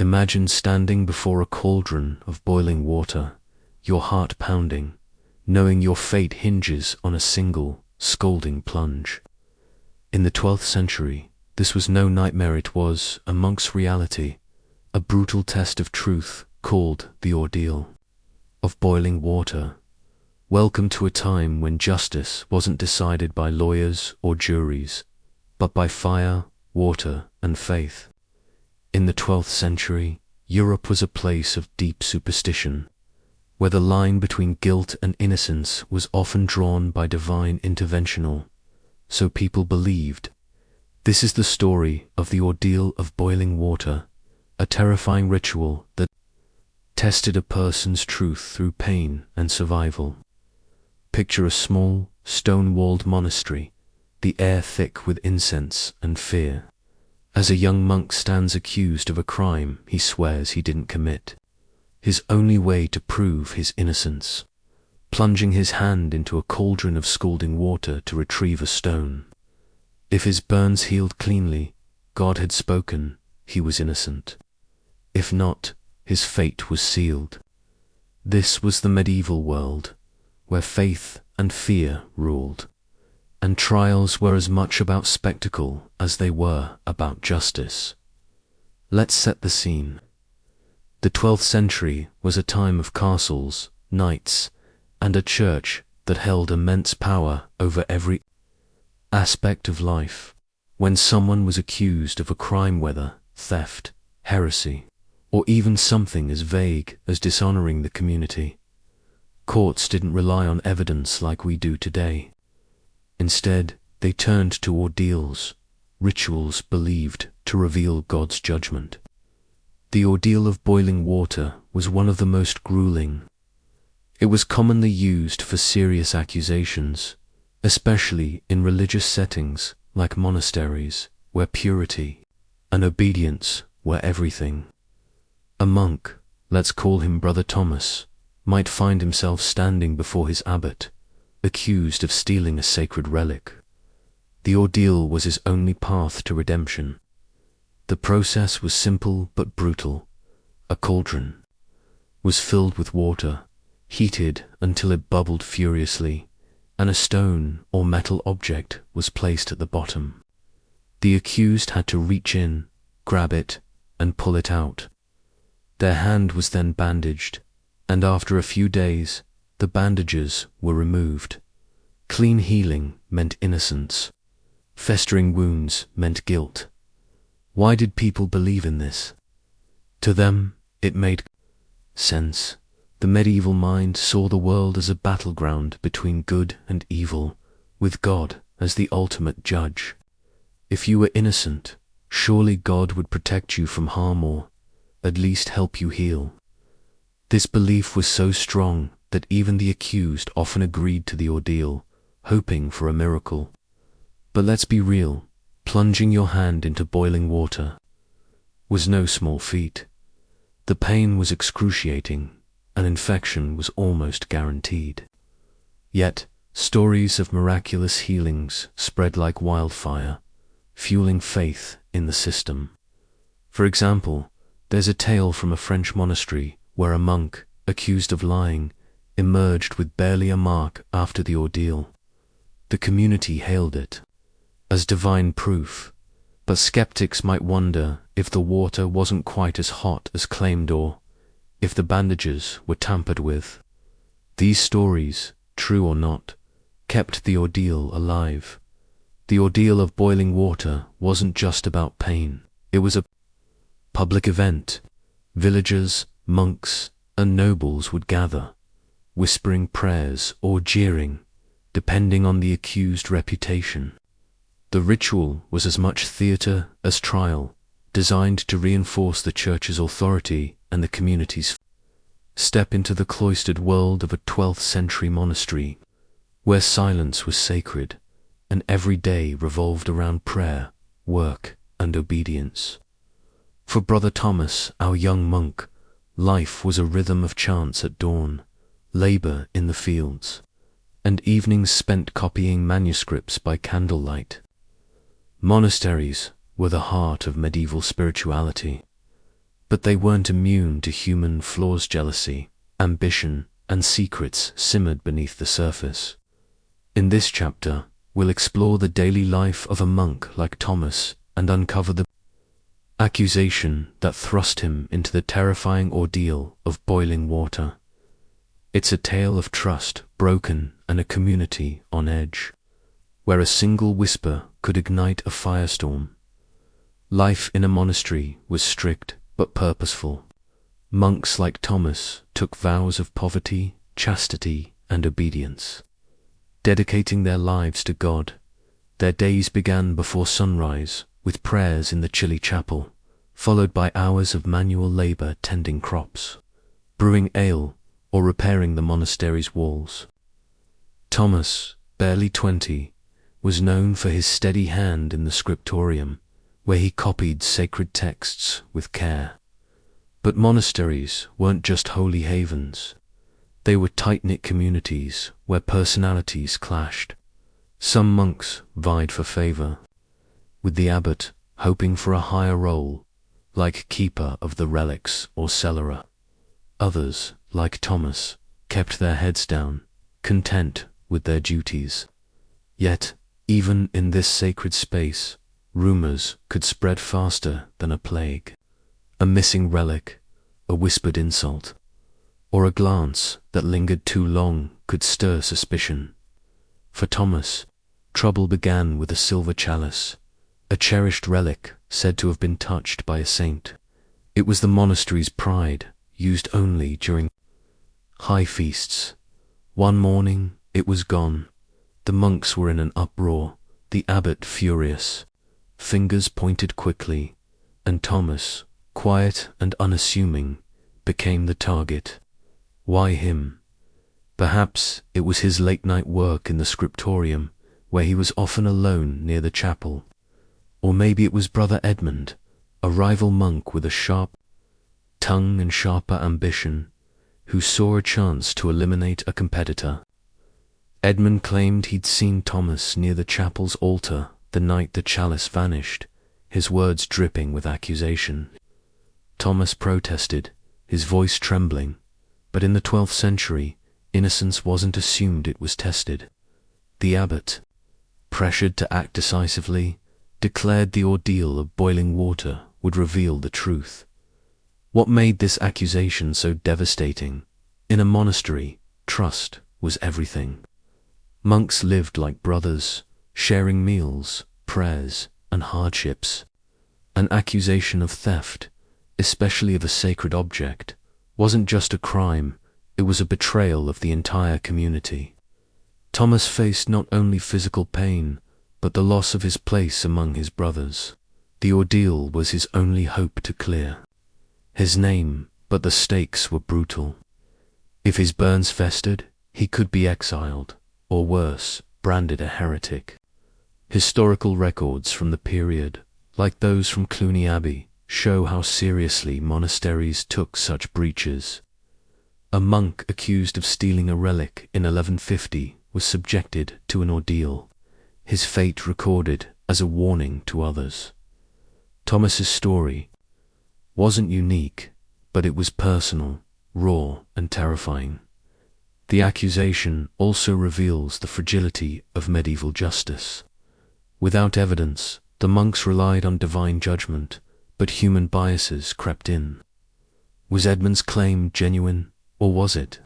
Imagine standing before a cauldron of boiling water, your heart pounding, knowing your fate hinges on a single, scalding plunge. In the 12th century, this was no nightmare, it was a monk's reality, a brutal test of truth called the Ordeal of Boiling Water. Welcome to a time when justice wasn't decided by lawyers or juries, but by fire, water, and faith. In the 12th century, Europe was a place of deep superstition, where the line between guilt and innocence was often drawn by divine intervention, so people believed. This is the story of the Ordeal of Boiling Water, a terrifying ritual that tested a person's truth through pain and survival. Picture a small, stone-walled monastery, the air thick with incense and fear. As a young monk stands accused of a crime he swears he didn't commit, his only way to prove his innocence, plunging his hand into a cauldron of scalding water to retrieve a stone. If his burns healed cleanly, God had spoken, he was innocent. If not, his fate was sealed. This was the medieval world, where faith and fear ruled, and trials were as much about spectacle as they were about justice. Let's set the scene. The 12th century was a time of castles, knights, and a church that held immense power over every aspect of life. When someone was accused of a crime, whether theft, heresy, or even something as vague as dishonoring the community, courts didn't rely on evidence like we do today. Instead, they turned to ordeals, rituals believed to reveal God's judgment. The ordeal of boiling water was one of the most grueling. It was commonly used for serious accusations, especially in religious settings like monasteries, where purity and obedience were everything. A monk, let's call him Brother Thomas, might find himself standing before his abbot, accused of stealing a sacred relic. The ordeal was his only path to redemption. The process was simple but brutal. A cauldron was filled with water, heated until it bubbled furiously, and a stone or metal object was placed at the bottom. The accused had to reach in, grab it, and pull it out. Their hand was then bandaged, and after a few days, the bandages were removed. Clean healing meant innocence. Festering wounds meant guilt. Why did people believe in this? To them, it made sense. The medieval mind saw the world as a battleground between good and evil, with God as the ultimate judge. If you were innocent, surely God would protect you from harm or at least help you heal. This belief was so strong that even the accused often agreed to the ordeal, hoping for a miracle. But let's be real, plunging your hand into boiling water was no small feat. The pain was excruciating, and infection was almost guaranteed. Yet, stories of miraculous healings spread like wildfire, fueling faith in the system. For example, there's a tale from a French monastery where a monk, accused of lying, emerged with barely a mark after the ordeal. The community hailed it as divine proof, but skeptics might wonder if the water wasn't quite as hot as claimed or if the bandages were tampered with. These stories, true or not, kept the ordeal alive. The ordeal of boiling water wasn't just about pain, it was a public event. Villagers, monks, and nobles would gather, whispering prayers or jeering, depending on the accused reputation. The ritual was as much theatre as trial, designed to reinforce the church's authority and the community's. Step into the cloistered world of a 12th century monastery, where silence was sacred, and every day revolved around prayer, work, and obedience. For Brother Thomas, our young monk, life was a rhythm of chants at dawn, labour in the fields, and evenings spent copying manuscripts by candlelight. Monasteries were the heart of medieval spirituality. But they weren't immune to human flaws. Jealousy, ambition, and secrets simmered beneath the surface. In this chapter, we'll explore the daily life of a monk like Thomas and uncover the accusation that thrust him into the terrifying ordeal of boiling water. It's a tale of trust broken and a community on edge, where a single whisper could ignite a firestorm. Life in a monastery was strict but purposeful. Monks like Thomas took vows of poverty, chastity, and obedience. Dedicating their lives to God, their days began before sunrise with prayers in the chilly chapel, followed by hours of manual labor tending crops, brewing ale, or repairing the monastery's walls. Thomas, barely 20, was known for his steady hand in the scriptorium, where he copied sacred texts with care. But monasteries weren't just holy havens. They were tight-knit communities where personalities clashed. Some monks vied for favor, with the abbot hoping for a higher role, like keeper of the relics or cellarer. Others, like Thomas, kept their heads down, content with their duties. Yet, even in this sacred space, rumors could spread faster than a plague. A missing relic, a whispered insult, or a glance that lingered too long could stir suspicion. For Thomas, trouble began with a silver chalice, a cherished relic said to have been touched by a saint. It was the monastery's pride, used only during high feasts. One morning, it was gone. The monks were in an uproar, the abbot furious. Fingers pointed quickly, and Thomas, quiet and unassuming, became the target. Why him? Perhaps it was his late-night work in the scriptorium, where he was often alone near the chapel. Or maybe it was Brother Edmund, a rival monk with a sharp tongue and sharper ambition, who saw a chance to eliminate a competitor. Edmund claimed he'd seen Thomas near the chapel's altar the night the chalice vanished, his words dripping with accusation. Thomas protested, his voice trembling, but in the 12th century, innocence wasn't assumed, it was tested. The abbot, pressured to act decisively, declared the ordeal of boiling water would reveal the truth. What made this accusation so devastating? In a monastery, trust was everything. Monks lived like brothers, sharing meals, prayers, and hardships. An accusation of theft, especially of a sacred object, wasn't just a crime, it was a betrayal of the entire community. Thomas faced not only physical pain, but the loss of his place among his brothers. The ordeal was his only hope to clear. His name, but the stakes were brutal. If his burns festered, he could be exiled, or worse, branded a heretic. Historical records from the period, like those from Cluny Abbey, show how seriously monasteries took such breaches. A monk accused of stealing a relic in 1150 was subjected to an ordeal, his fate recorded as a warning to others. Thomas's story wasn't unique, but it was personal, raw, and terrifying. The accusation also reveals the fragility of medieval justice. Without evidence, the monks relied on divine judgment, but human biases crept in. Was Edmund's claim genuine, or was it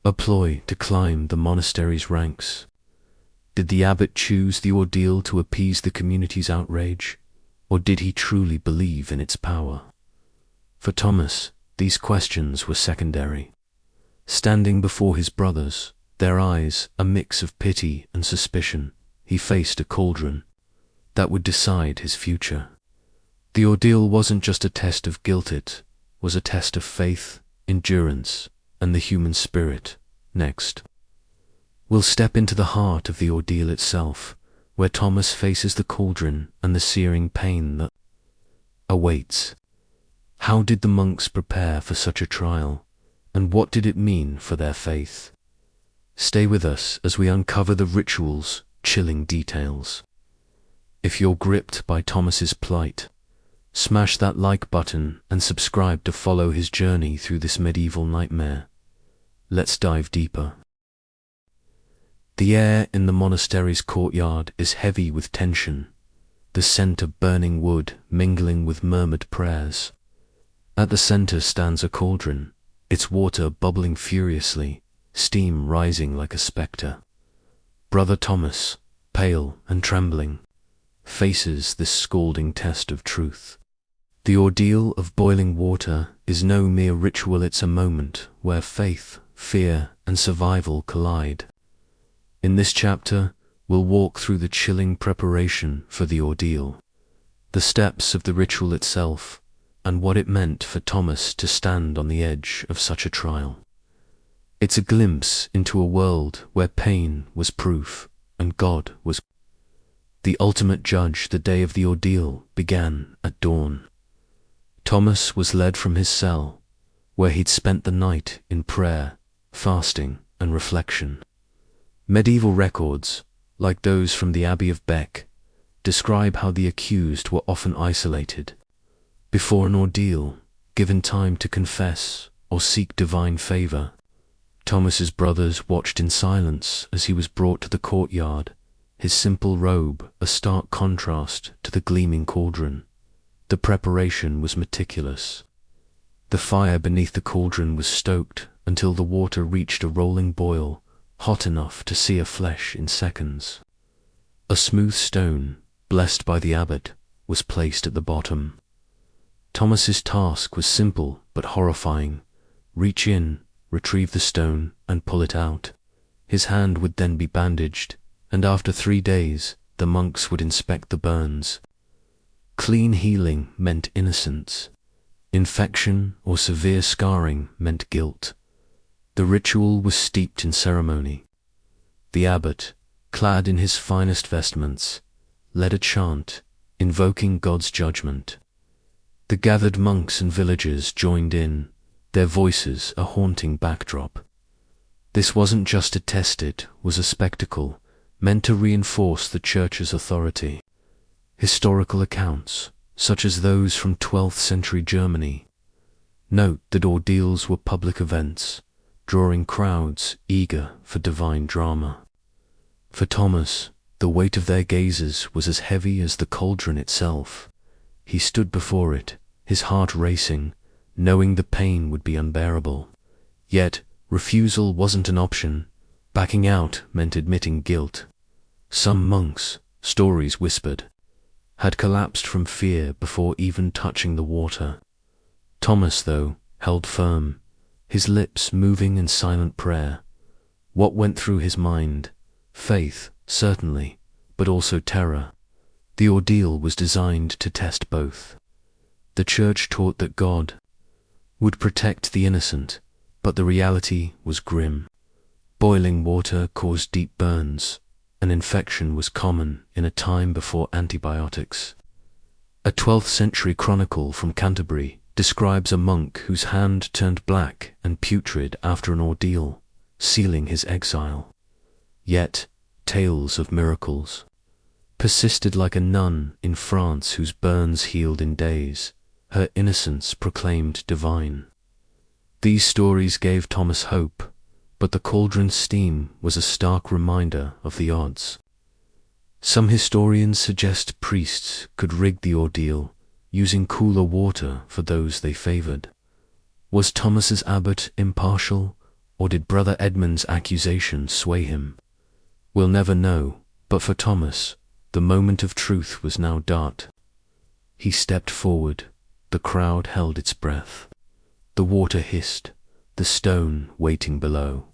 a ploy to climb the monastery's ranks? Did the abbot choose the ordeal to appease the community's outrage, or did he truly believe in its power? For Thomas, these questions were secondary. Standing before his brothers, their eyes a mix of pity and suspicion, he faced a cauldron that would decide his future. The ordeal wasn't just a test of guilt, it was a test of faith, endurance, and the human spirit. Next, we'll step into the heart of the ordeal itself, where Thomas faces the cauldron and the searing pain that awaits. How did the monks prepare for such a trial, and what did it mean for their faith? Stay with us as we uncover the ritual's chilling details. If you're gripped by Thomas's plight, Smash that like button and subscribe to follow his journey through this medieval nightmare. Let's dive deeper. The air in the monastery's courtyard is heavy with tension, the scent of burning wood mingling with murmured prayers. At the center stands a cauldron, its water bubbling furiously, steam rising like a spectre. Brother Thomas, pale and trembling, faces this scalding test of truth. The ordeal of boiling water is no mere ritual, it's a moment where faith, fear, and survival collide. In this chapter, we'll walk through the chilling preparation for the ordeal, the steps of the ritual itself, and what it meant for Thomas to stand on the edge of such a trial. It's a glimpse into a world where pain was proof and God was the ultimate judge. The day of the ordeal began at dawn. Thomas was led from his cell, where he'd spent the night in prayer, fasting, and reflection. Medieval records, like those from the Abbey of Bec, describe how the accused were often isolated, before an ordeal, given time to confess or seek divine favor. Thomas's brothers watched in silence as he was brought to the courtyard, his simple robe a stark contrast to the gleaming cauldron. The preparation was meticulous. The fire beneath the cauldron was stoked until the water reached a rolling boil, hot enough to sear flesh in seconds. A smooth stone, blessed by the abbot, was placed at the bottom. Thomas's task was simple but horrifying. Reach in, retrieve the stone, and pull it out. His hand would then be bandaged, and after 3 days, the monks would inspect the burns. Clean healing meant innocence. Infection or severe scarring meant guilt. The ritual was steeped in ceremony. The abbot, clad in his finest vestments, led a chant, invoking God's judgment. The gathered monks and villagers joined in, their voices a haunting backdrop. This wasn't just a test, it was a spectacle, meant to reinforce the church's authority. Historical accounts, such as those from 12th century Germany, note that ordeals were public events, drawing crowds eager for divine drama. For Thomas, the weight of their gazes was as heavy as the cauldron itself. He stood before it, his heart racing, knowing the pain would be unbearable. Yet, refusal wasn't an option. Backing out meant admitting guilt. Some monks, stories whispered, had collapsed from fear before even touching the water. Thomas, though, held firm, his lips moving in silent prayer. What went through his mind? Faith, certainly, but also terror. The ordeal was designed to test both. The church taught that God would protect the innocent, but the reality was grim. Boiling water caused deep burns. An infection was common in a time before antibiotics. A 12th century chronicle from Canterbury describes a monk whose hand turned black and putrid after an ordeal, sealing his exile. Yet, tales of miracles persisted, like a nun in France whose burns healed in days, her innocence proclaimed divine. These stories gave Thomas hope, but the cauldron's steam was a stark reminder of the odds. Some historians suggest priests could rig the ordeal, using cooler water for those they favored. Was Thomas's abbot impartial, or did Brother Edmund's accusation sway him? We'll never know, but for Thomas, the moment of truth was now dart. He stepped forward, the crowd held its breath. The water hissed, the stone waiting below.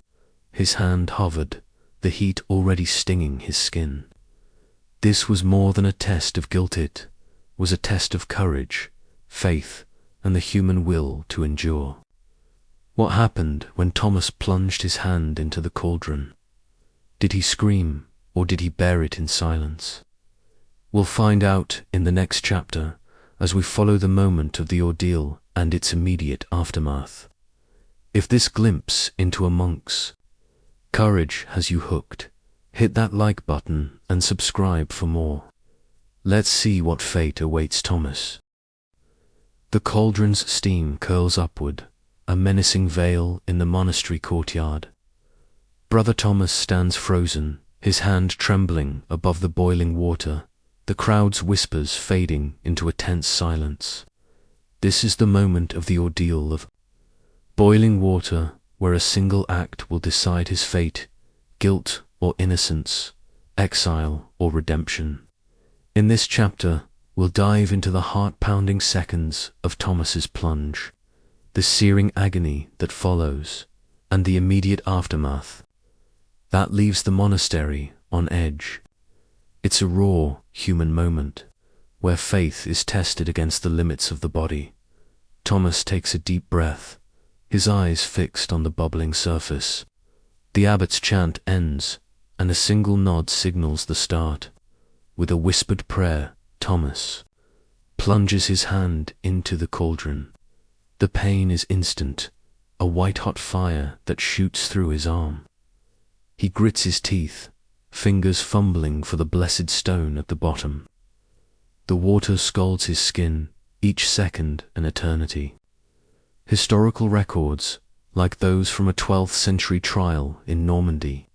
His hand hovered, the heat already stinging his skin. This was more than a test of guilt, it was a test of courage, faith, and the human will to endure. What happened when Thomas plunged his hand into the cauldron? Did he scream, or did he bear it in silence? We'll find out in the next chapter as we follow the moment of the ordeal and its immediate aftermath. If this glimpse into a monk's courage has you hooked, hit that like button and subscribe for more. Let's see what fate awaits Thomas. The cauldron's steam curls upward, a menacing veil in the monastery courtyard. Brother Thomas stands frozen, his hand trembling above the boiling water, the crowd's whispers fading into a tense silence. This is the moment of the ordeal of boiling water, where a single act will decide his fate, guilt or innocence, exile or redemption. In this chapter, we'll dive into the heart-pounding seconds of Thomas's plunge, the searing agony that follows, and the immediate aftermath. That leaves the monastery on edge. It's a raw, human moment, where faith is tested against the limits of the body. Thomas takes a deep breath, his eyes fixed on the bubbling surface. The abbot's chant ends, and a single nod signals the start. With a whispered prayer, Thomas plunges his hand into the cauldron. The pain is instant, a white-hot fire that shoots through his arm. He grits his teeth, fingers fumbling for the blessed stone at the bottom. The water scalds his skin, each second an eternity. Historical records, like those from a 12th century trial in Normandy,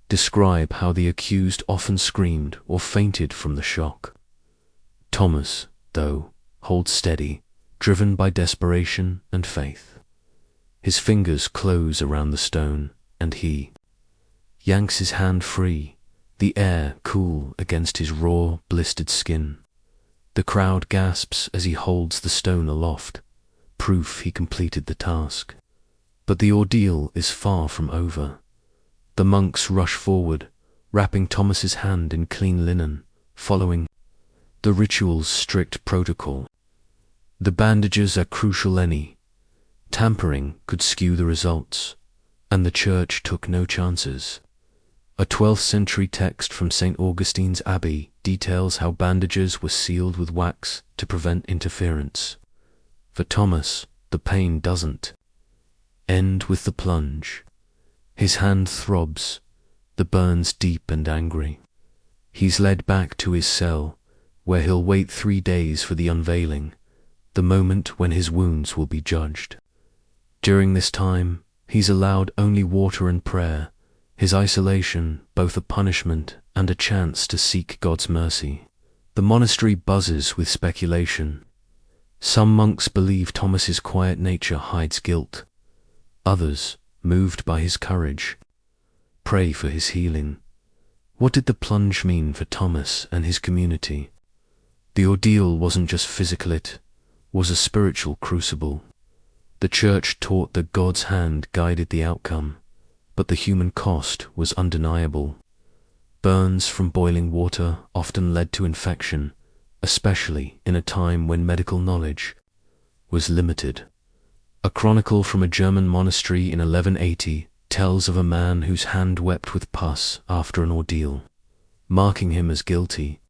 describe how the accused often screamed or fainted from the shock. Thomas, though, holds steady, driven by desperation and faith. His fingers close around the stone, and he yanks his hand free, the air cool against his raw, blistered skin. The crowd gasps as he holds the stone aloft, proof he completed the task. But the ordeal is far from over. The monks rush forward, wrapping Thomas's hand in clean linen, following the ritual's strict protocol. The bandages are crucial. Any tampering could skew the results, and the church took no chances. A 12th century text from St. Augustine's Abbey details how bandages were sealed with wax to prevent interference. For Thomas, the pain doesn't end with the plunge. His hand throbs, the burns deep and angry. He's led back to his cell, where he'll wait 3 days for the unveiling, the moment when his wounds will be judged. During this time, he's allowed only water and prayer, his isolation both a punishment and a chance to seek God's mercy. The monastery buzzes with speculation. Some monks believe Thomas's quiet nature hides guilt. Others, moved by his courage, pray for his healing. What did the plunge mean for Thomas and his community? The ordeal wasn't just physical, it was a spiritual crucible. The church taught that God's hand guided the outcome, but the human cost was undeniable. Burns from boiling water often led to infection, especially in a time when medical knowledge was limited. A chronicle from a German monastery in 1180 tells of a man whose hand wept with pus after an ordeal, marking him as guilty.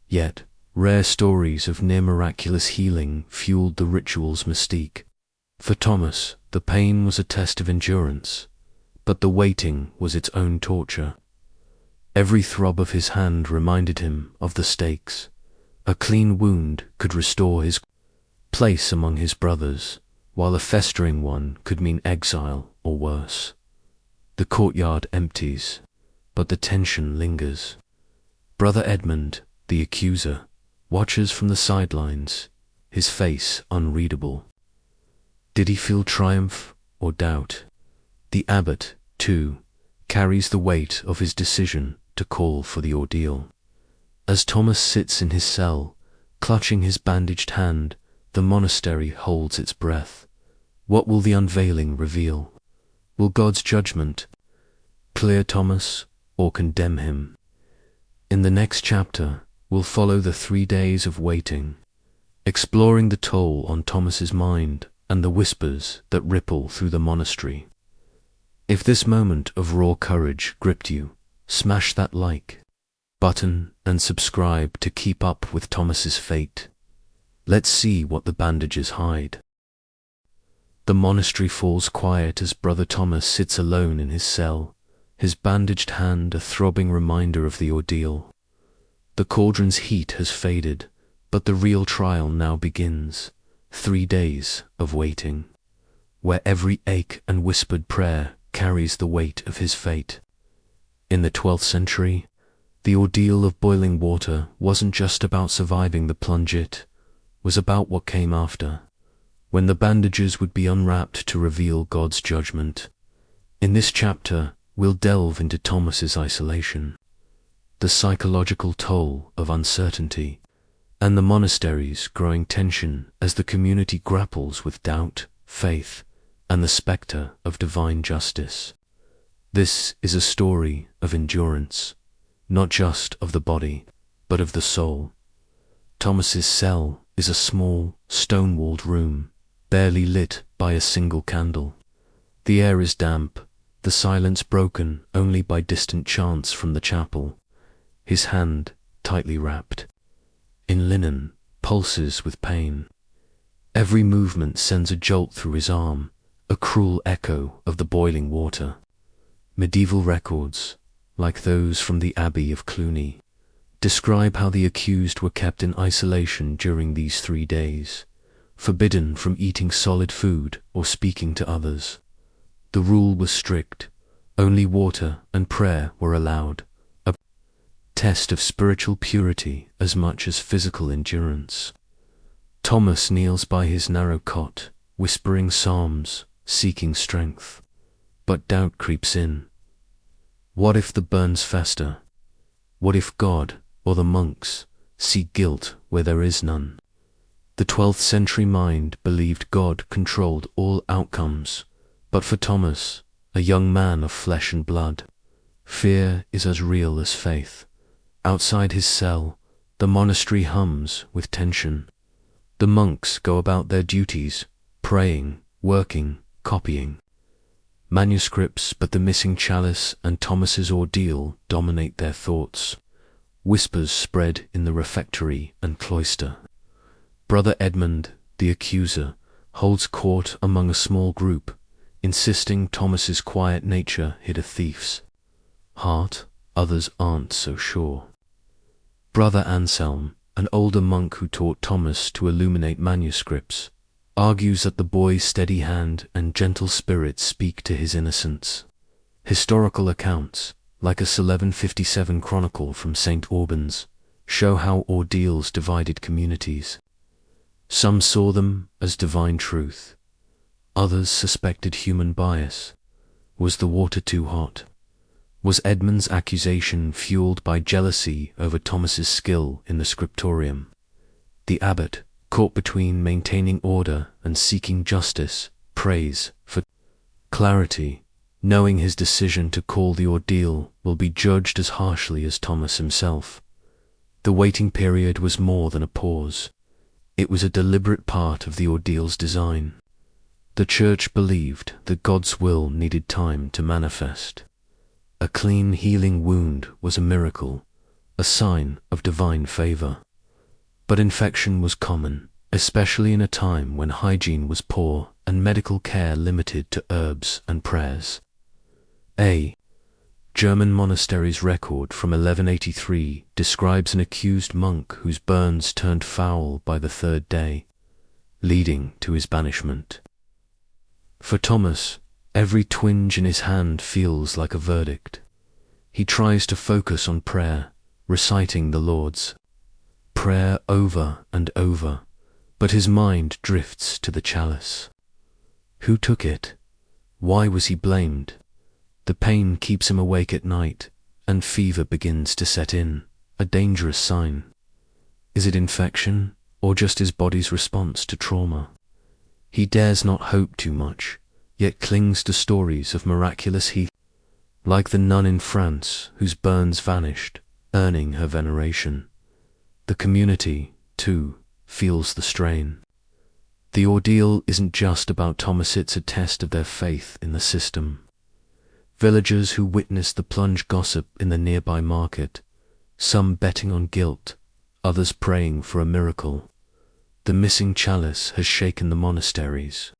Yet, rare stories of near-miraculous healing fueled the ritual's mystique. For Thomas, the pain was a test of endurance, but the waiting was its own torture. Every throb of his hand reminded him of the stakes. A clean wound could restore his place among his brothers, while a festering one could mean exile or worse. The courtyard empties, but the tension lingers. Brother Edmund, the accuser, watches from the sidelines, his face unreadable. Did he feel triumph or doubt? The abbot, too, carries the weight of his decision to call for the ordeal. As Thomas sits in his cell, clutching his bandaged hand, the monastery holds its breath. What will the unveiling reveal? Will God's judgment clear Thomas or condemn him? In the next chapter, we'll follow the 3 days of waiting, exploring the toll on Thomas's mind and the whispers that ripple through the monastery. If this moment of raw courage gripped you, smash that like button and subscribe to keep up with Thomas's fate. Let's see what the bandages hide. The monastery falls quiet as Brother Thomas sits alone in his cell, his bandaged hand a throbbing reminder of the ordeal. The cauldron's heat has faded, but the real trial now begins. 3 days of waiting, where every ache and whispered prayer carries the weight of his fate. In the 12th century, the ordeal of boiling water wasn't just about surviving the plunge, it was about what came after, when the bandages would be unwrapped to reveal God's judgment. In this chapter, we'll delve into Thomas's isolation, the psychological toll of uncertainty, and the monastery's growing tension as the community grapples with doubt, faith, and the spectre of divine justice. This is a story of endurance, not just of the body, but of the soul. Thomas's cell is a small, stone-walled room, barely lit by a single candle. The air is damp, the silence broken only by distant chants from the chapel. His hand, tightly wrapped in linen, pulses with pain. Every movement sends a jolt through his arm, a cruel echo of the boiling water. Medieval records, like those from the Abbey of Cluny, describe how the accused were kept in isolation during these 3 days, forbidden from eating solid food or speaking to others. The rule was strict. Only water and prayer were allowed, a test of spiritual purity as much as physical endurance. Thomas kneels by his narrow cot, whispering psalms, seeking strength. But doubt creeps in. What if the burns fester? What if God, or the monks, see guilt where there is none? The 12th century mind believed God controlled all outcomes, but for Thomas, a young man of flesh and blood, fear is as real as faith. Outside his cell, the monastery hums with tension. The monks go about their duties, praying, working, copying manuscripts, but the missing chalice and Thomas's ordeal dominate their thoughts. Whispers spread in the refectory and cloister. Brother Edmund, the accuser, holds court among a small group, insisting Thomas's quiet nature hid a thief's heart. Others aren't so sure. Brother Anselm, an older monk who taught Thomas to illuminate manuscripts, argues that the boy's steady hand and gentle spirit speak to his innocence. Historical accounts, like a 1157 chronicle from St. Albans, show how ordeals divided communities. Some saw them as divine truth. Others suspected human bias. Was the water too hot? Was Edmund's accusation fueled by jealousy over Thomas's skill in the scriptorium? The abbot, caught between maintaining order and seeking justice, prays for clarity, knowing his decision to call the ordeal will be judged as harshly as Thomas himself. The waiting period was more than a pause. It was a deliberate part of the ordeal's design. The Church believed that God's will needed time to manifest. A clean, healing wound was a miracle, a sign of divine favor. But infection was common, especially in a time when hygiene was poor and medical care limited to herbs and prayers. A German monastery's record from 1183 describes an accused monk whose burns turned foul by the 3rd day, leading to his banishment. For Thomas, every twinge in his hand feels like a verdict. He tries to focus on prayer, reciting the Lord's Prayer over and over, but his mind drifts to the chalice. Who took it? Why was he blamed? The pain keeps him awake at night, and fever begins to set in, a dangerous sign. Is it infection, or just his body's response to trauma? He dares not hope too much, yet clings to stories of miraculous healing, like the nun in France whose burns vanished, earning her veneration. The community, too, feels the strain. The ordeal isn't just about Thomas, it's a test of their faith in the system. Villagers who witnessed the plunge gossip in the nearby market, some betting on guilt, others praying for a miracle. The missing chalice has shaken the monasteries.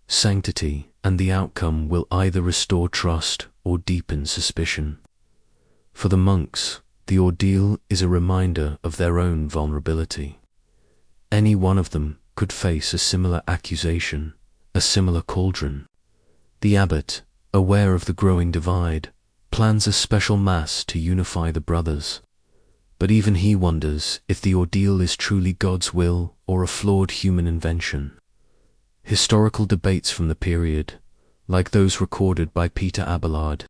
Sanctity and the outcome will either restore trust or deepen suspicion. For the monks, the ordeal is a reminder of their own vulnerability. Any one of them could face a similar accusation, a similar cauldron. The abbot, aware of the growing divide, plans a special mass to unify the brothers. But even he wonders if the ordeal is truly God's will or a flawed human invention. Historical debates from the period, like those recorded by Peter Abelard,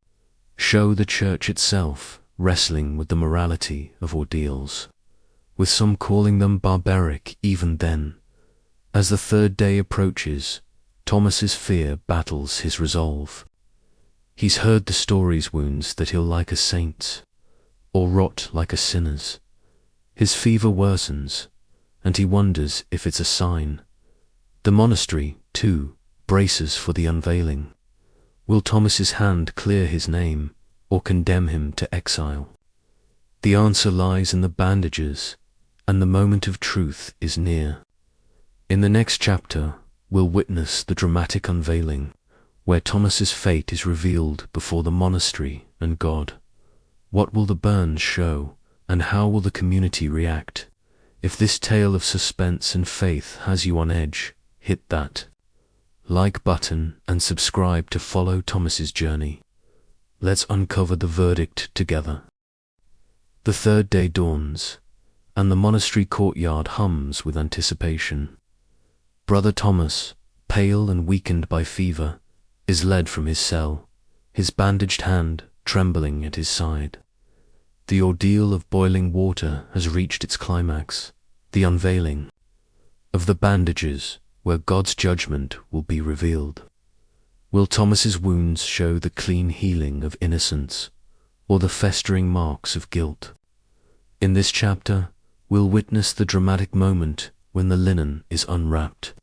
show the Church itself wrestling with the morality of ordeals, with some calling them barbaric even then. As the third day approaches, Thomas's fear battles his resolve. He's heard the story's wounds that he'll like a saint's, or rot like a sinner's. His fever worsens, and he wonders if it's a sign. The monastery, too, braces for the unveiling. Will Thomas's hand clear his name, or condemn him to exile? The answer lies in the bandages, and the moment of truth is near. In the next chapter, we'll witness the dramatic unveiling, where Thomas's fate is revealed before the monastery and God. What will the burns show, and how will the community react? If this tale of suspense and faith has you on edge, hit that like button and subscribe to follow Thomas's journey. Let's uncover the verdict together. The third day dawns, and the monastery courtyard hums with anticipation. Brother Thomas, pale and weakened by fever, is led from his cell, his bandaged hand trembling at his side. The ordeal of boiling water has reached its climax, the unveiling of the bandages where God's judgment will be revealed. Will Thomas's wounds show the clean healing of innocence, or the festering marks of guilt? In this chapter, we'll witness the dramatic moment when the linen is unwrapped,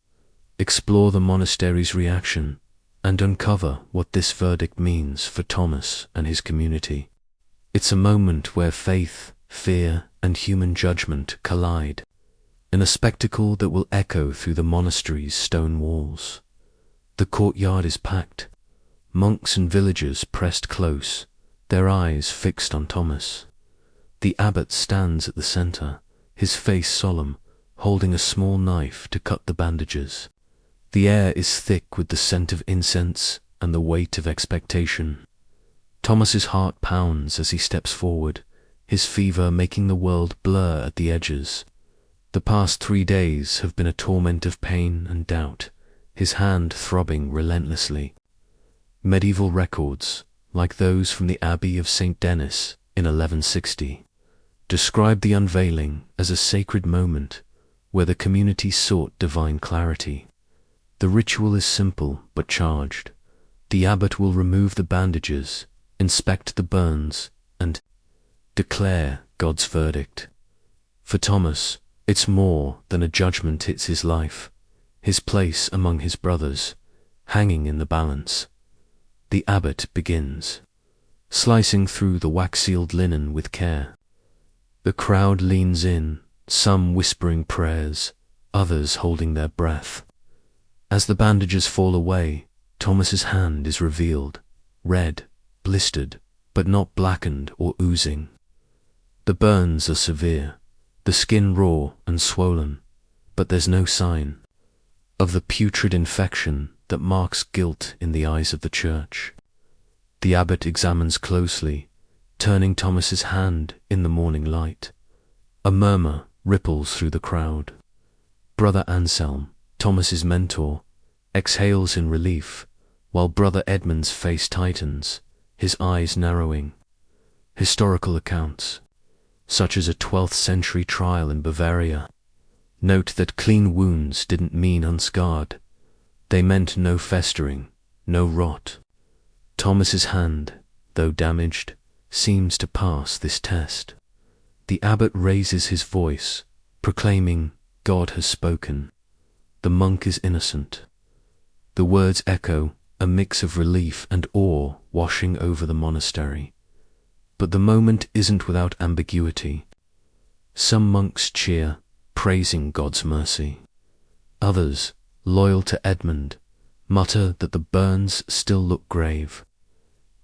explore the monastery's reaction, and uncover what this verdict means for Thomas and his community. It's a moment where faith, fear, and human judgment collide, in a spectacle that will echo through the monastery's stone walls. The courtyard is packed, monks and villagers pressed close, their eyes fixed on Thomas. The abbot stands at the center, his face solemn, holding a small knife to cut the bandages. The air is thick with the scent of incense and the weight of expectation. Thomas's heart pounds as he steps forward, his fever making the world blur at the edges. The past 3 days have been a torment of pain and doubt, his hand throbbing relentlessly. Medieval records, like those from the Abbey of St. Denis in 1160, describe the unveiling as a sacred moment where the community sought divine clarity. The ritual is simple but charged. The abbot will remove the bandages, inspect the burns, and declare God's verdict. For Thomas, it's more than a judgment, it's his life, his place among his brothers, hanging in the balance. The abbot begins, slicing through the wax-sealed linen with care. The crowd leans in, some whispering prayers, others holding their breath. As the bandages fall away, Thomas's hand is revealed, red, blistered, but not blackened or oozing. The burns are severe, the skin raw and swollen, but there's no sign of the putrid infection that marks guilt in the eyes of the church. The abbot examines closely, turning Thomas's hand in the morning light. A murmur ripples through the crowd. Brother Anselm, Thomas's mentor, exhales in relief, while Brother Edmund's face tightens, his eyes narrowing. Historical accounts, such as a 12th century trial in Bavaria, note that clean wounds didn't mean unscarred. They meant no festering, no rot. Thomas's hand, though damaged, seems to pass this test. The abbot raises his voice, proclaiming, "God has spoken. The monk is innocent." The words echo, a mix of relief and awe washing over the monastery. But the moment isn't without ambiguity. Some monks cheer, praising God's mercy. Others, loyal to Edmund, mutter that the burns still look grave.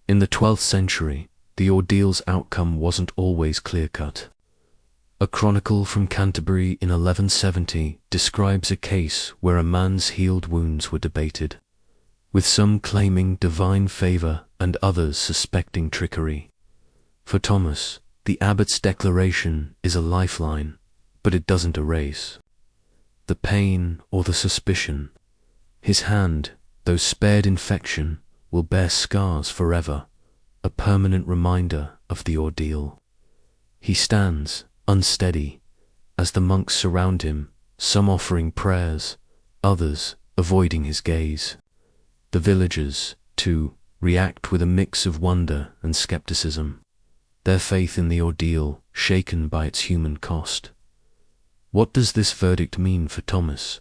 In the 12th century, the ordeal's outcome wasn't always clear-cut. A chronicle from Canterbury in 1170 describes a case where a man's healed wounds were debated, with some claiming divine favour and others suspecting trickery. For Thomas, the abbot's declaration is a lifeline, but it doesn't erase the pain or the suspicion. His hand, though spared infection, will bear scars forever, a permanent reminder of the ordeal. He stands, unsteady, as the monks surround him, some offering prayers, others avoiding his gaze. The villagers, too, react with a mix of wonder and skepticism, their faith in the ordeal shaken by its human cost. What does this verdict mean for Thomas?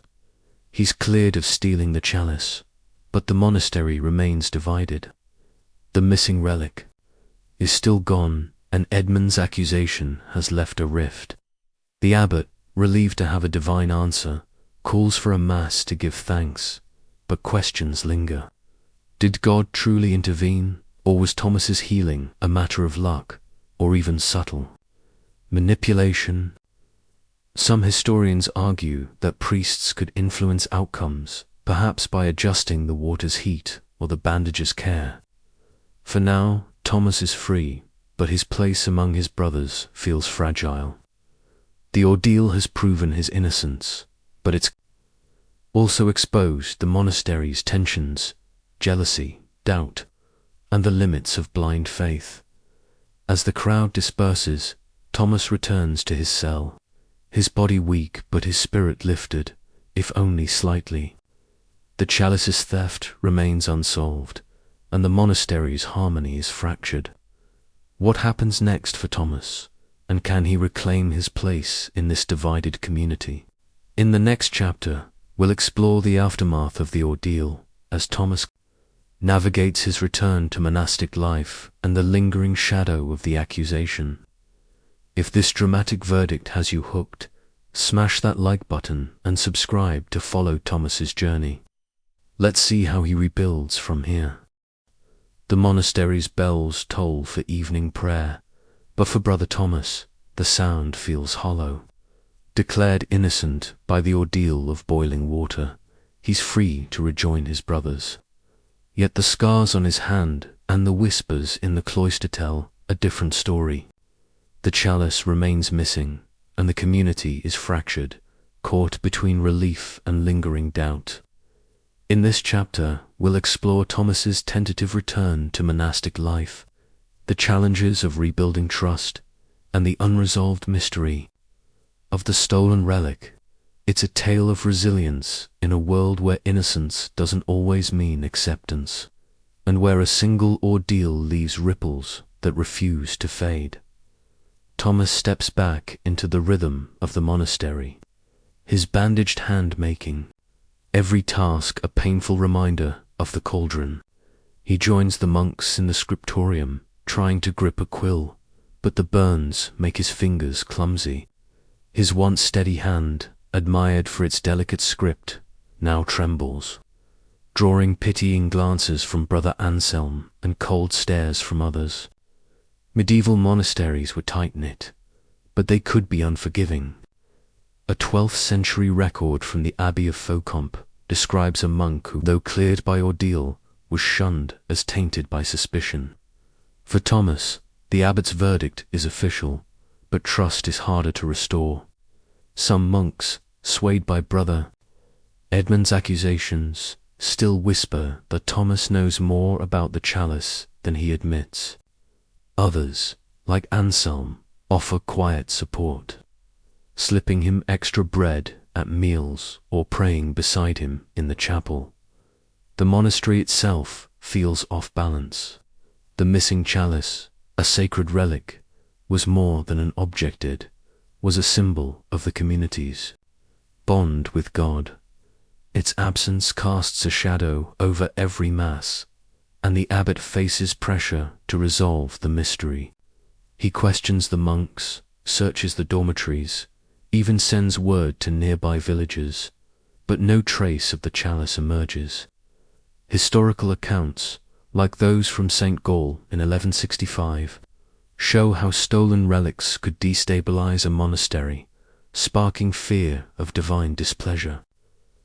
He's cleared of stealing the chalice, but the monastery remains divided. The missing relic is still gone, and Edmund's accusation has left a rift. The abbot, relieved to have a divine answer, calls for a mass to give thanks, but questions linger. Did God truly intervene, or was Thomas's healing a matter of luck, or even subtle manipulation? Some historians argue that priests could influence outcomes, perhaps by adjusting the water's heat or the bandage's care. For now, Thomas is free, but his place among his brothers feels fragile. The ordeal has proven his innocence, but it's also exposed the monastery's tensions, jealousy, doubt, and the limits of blind faith. As the crowd disperses, Thomas returns to his cell, his body weak but his spirit lifted, if only slightly. The chalice's theft remains unsolved, and the monastery's harmony is fractured. What happens next for Thomas, and can he reclaim his place in this divided community? In the next chapter, we'll explore the aftermath of the ordeal as Thomas navigates his return to monastic life and the lingering shadow of the accusation. If this dramatic verdict has you hooked, smash that like button and subscribe to follow Thomas's journey. Let's see how he rebuilds from here. The monastery's bells toll for evening prayer, but for Brother Thomas, the sound feels hollow. Declared innocent by the ordeal of boiling water, he's free to rejoin his brothers. Yet the scars on his hand and the whispers in the cloister tell a different story. The chalice remains missing, and the community is fractured, caught between relief and lingering doubt. In this chapter, we'll explore Thomas's tentative return to monastic life, the challenges of rebuilding trust, and the unresolved mystery of the stolen relic. It's a tale of resilience in a world where innocence doesn't always mean acceptance, and where a single ordeal leaves ripples that refuse to fade. Thomas steps back into the rhythm of the monastery, his bandaged hand making every task a painful reminder of the cauldron. He joins the monks in the scriptorium, trying to grip a quill, but the burns make his fingers clumsy. His once steady hand, admired for its delicate script, now trembles, drawing pitying glances from Brother Anselm and cold stares from others. Medieval monasteries were tight-knit, but they could be unforgiving. A 12th century record from the Abbey of Faucombe describes a monk who, though cleared by ordeal, was shunned as tainted by suspicion. For Thomas, the abbot's verdict is official, but trust is harder to restore. Some monks, swayed by Brother Edmund's accusations, still whisper that Thomas knows more about the chalice than he admits. Others, like Anselm, offer quiet support, slipping him extra bread at meals or praying beside him in the chapel. The monastery itself feels off balance. The missing chalice, a sacred relic, was more than an object. It was a symbol of the community's bond with God. Its absence casts a shadow over every mass, and the abbot faces pressure to resolve the mystery. He questions the monks, searches the dormitories, even sends word to nearby villages, but no trace of the chalice emerges. Historical accounts, like those from St. Gall in 1165, show how stolen relics could destabilize a monastery, sparking fear of divine displeasure.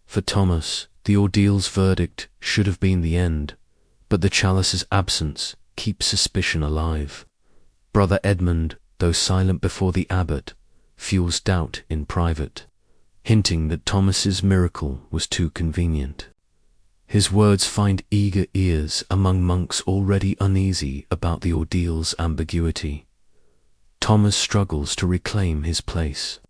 For Thomas, the ordeal's verdict should have been the end, but the chalice's absence keeps suspicion alive. Brother Edmund, though silent before the abbot, fuels doubt in private, hinting that Thomas's miracle was too convenient. His words find eager ears among monks already uneasy about the ordeal's ambiguity. Thomas struggles to reclaim his place.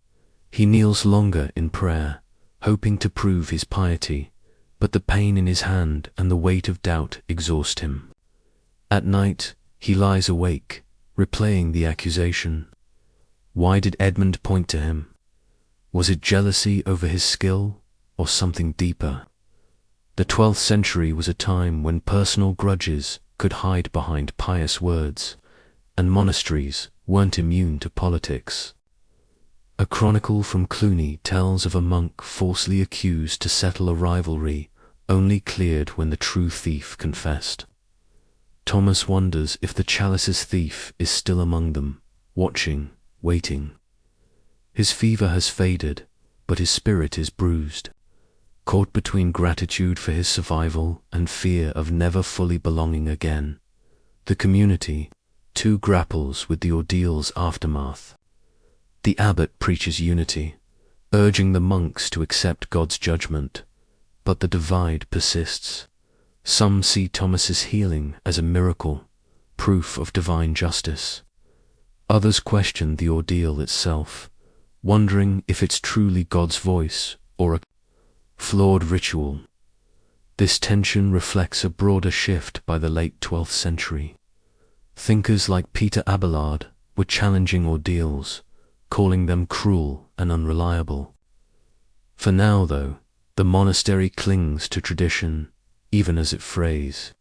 He kneels longer in prayer, hoping to prove his piety, but the pain in his hand and the weight of doubt exhaust him. At night, he lies awake, replaying the accusation. Why did Edmund point to him? Was it jealousy over his skill, or something deeper? The 12th century was a time when personal grudges could hide behind pious words, and monasteries weren't immune to politics. A chronicle from Cluny tells of a monk falsely accused to settle a rivalry, only cleared when the true thief confessed. Thomas wonders if the chalice's thief is still among them, watching, waiting. His fever has faded, but his spirit is bruised. Caught between gratitude for his survival and fear of never fully belonging again, the community too grapples with the ordeal's aftermath. The abbot preaches unity, urging the monks to accept God's judgment, but the divide persists. Some see Thomas's healing as a miracle, proof of divine justice. Others question the ordeal itself, wondering if it's truly God's voice or a flawed ritual. This tension reflects a broader shift by the late 12th century. Thinkers like Peter Abelard were challenging ordeals, calling them cruel and unreliable. For now, though, the monastery clings to tradition, even as it frays.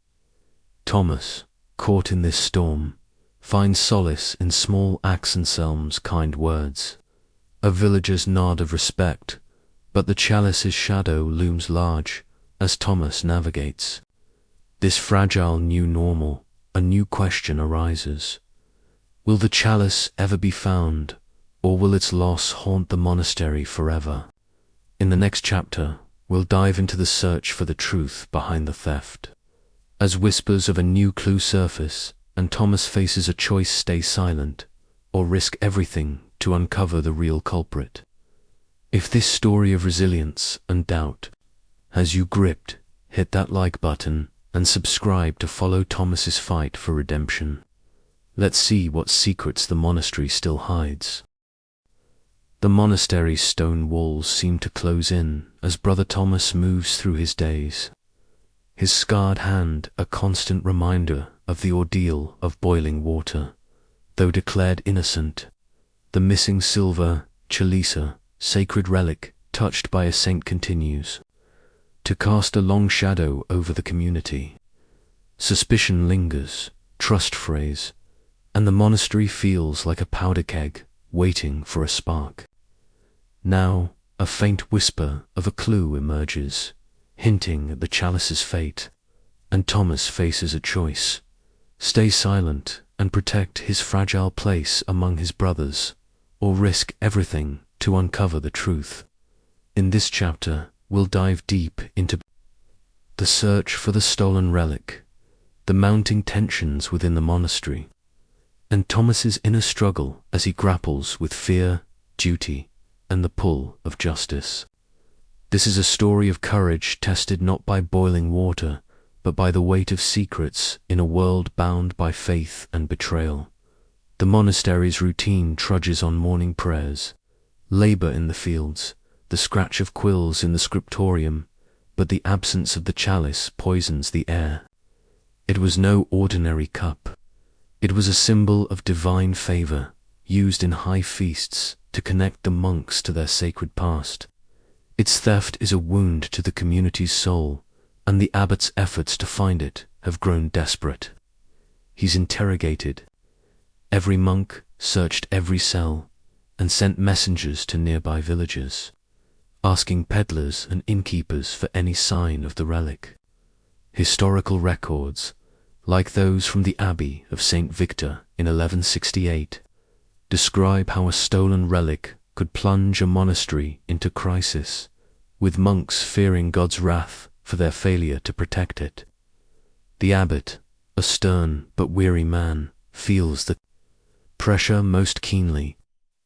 Thomas, caught in this storm, finds solace in small Anselm's kind words, a villager's nod of respect, but the chalice's shadow looms large as Thomas navigates. This fragile new normal, a new question arises. Will the chalice ever be found, or will its loss haunt the monastery forever? In the next chapter, we'll dive into the search for the truth behind the theft. As whispers of a new clue surface, and Thomas faces a choice: stay silent, or risk everything to uncover the real culprit. If this story of resilience and doubt has you gripped, hit that like button and subscribe to follow Thomas's fight for redemption. Let's see what secrets the monastery still hides. The monastery's stone walls seem to close in as Brother Thomas moves through his days. His scarred hand a constant reminder of the ordeal of boiling water. Though declared innocent, the missing silver chalice, sacred relic touched by a saint, continues to cast a long shadow over the community. Suspicion lingers, trust frays, and the monastery feels like a powder keg waiting for a spark. Now, a faint whisper of a clue emerges, hinting at the chalice's fate, and Thomas faces a choice: stay silent and protect his fragile place among his brothers, or risk everything to uncover the truth. In this chapter, we'll dive deep into the search for the stolen relic, the mounting tensions within the monastery, and Thomas's inner struggle as he grapples with fear, duty, and the pull of justice. This is a story of courage tested not by boiling water, but by the weight of secrets in a world bound by faith and betrayal. The monastery's routine trudges on morning prayers, labor in the fields, the scratch of quills in the scriptorium, but the absence of the chalice poisons the air. It was no ordinary cup. It was a symbol of divine favor, used in high feasts to connect the monks to their sacred past. Its theft is a wound to the community's soul, and the abbot's efforts to find it have grown desperate. He's interrogated every monk, searched every cell, and sent messengers to nearby villages, asking peddlers and innkeepers for any sign of the relic. Historical records, like those from the Abbey of St. Victor in 1168, describe how a stolen relic could plunge a monastery into crisis, with monks fearing God's wrath for their failure to protect it. The abbot, a stern but weary man, feels the pressure most keenly.